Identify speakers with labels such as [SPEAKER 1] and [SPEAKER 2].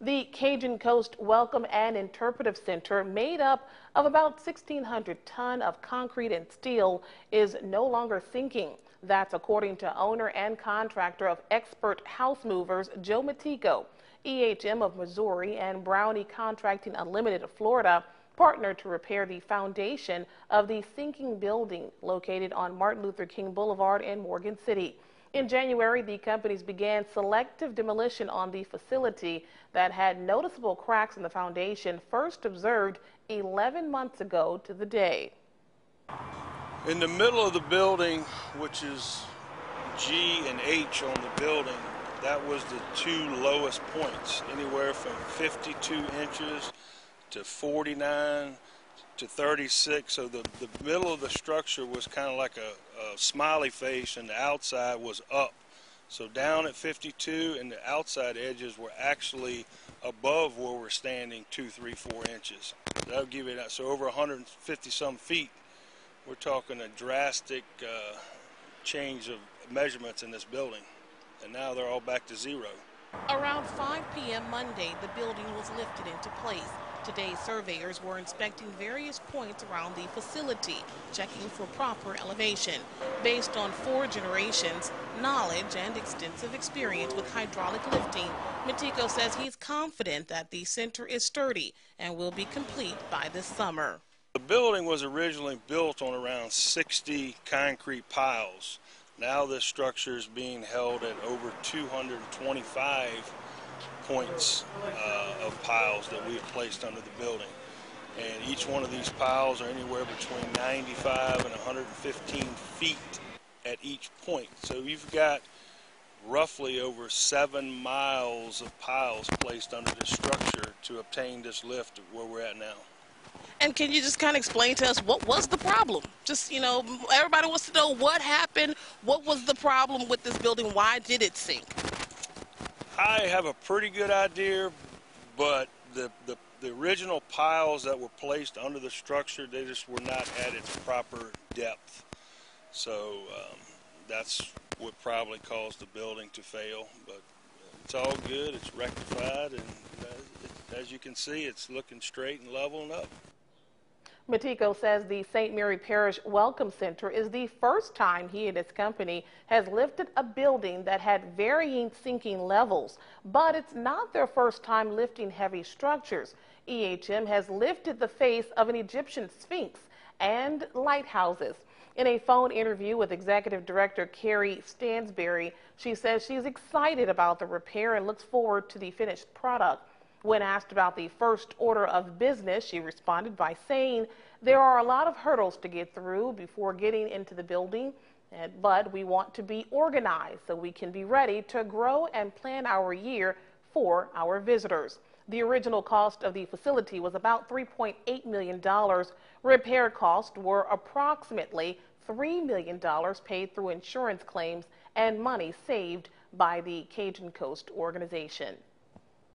[SPEAKER 1] The Cajun Coast Welcome and Interpretive Center, made up of about 1,600 tons of concrete and steel, is no longer sinking. That's according to owner and contractor of Expert House Movers, Joe Matico. EHM of Missouri and Brownie Contracting Unlimited of Florida partnered to repair the foundation of the sinking building located on Martin Luther King Boulevard in Morgan City. In January, the companies began selective demolition on the facility that had noticeable cracks in the foundation first observed 11 months ago to the day.
[SPEAKER 2] In the middle of the building, which is G and H on the building, that was the two lowest points, anywhere from 52 inches to 49 to 36. So the middle of the structure was kind of like a smiley face, and the outside was up. So down at 52, and the outside edges were actually above where we're standing 2, 3, 4 inches. That'll give you that. So over 150 some feet, we're talking a drastic change of measurements in this building. And now they're all back to zero.
[SPEAKER 1] Around 5 p.m. Monday, the building was lifted into place. Today, surveyors were inspecting various points around the facility, checking for proper elevation. Based on 4 generations, knowledge, and extensive experience with hydraulic lifting, Matico says he's confident that the center is sturdy and will be complete by this summer.
[SPEAKER 2] The building was originally built on around 60 concrete piles. Now this structure is being held at over 225 points of piles that we have placed under the building. And each one of these piles are anywhere between 95 and 115 feet at each point. So you've got roughly over 7 miles of piles placed under this structure to obtain this lift where we're at now.
[SPEAKER 1] And can you just kind of explain to us what was the problem? Just, everybody wants to know what happened. What was the problem with this building? Why did it sink?
[SPEAKER 2] I have a pretty good idea, but the original piles that were placed under the structure, they just were not at its proper depth. So that's what probably caused the building to fail. But it's all good. It's rectified, and as you can see, it's looking straight and level and up.
[SPEAKER 1] Matico says the St. Mary Parish Welcome Center is the first time he and his company has lifted a building that had varying sinking levels, but it's not their first time lifting heavy structures. EHM has lifted the face of an Egyptian sphinx and lighthouses. In a phone interview with Executive Director Carrie Stansberry, she says she's excited about the repair and looks forward to the finished product. When asked about the first order of business, she responded by saying, "There are a lot of hurdles to get through before getting into the building, but we want to be organized so we can be ready to grow and plan our year for our visitors." The original cost of the facility was about $3.8 million. Repair costs were approximately $3 million paid through insurance claims and money saved by the Cajun Coast organization.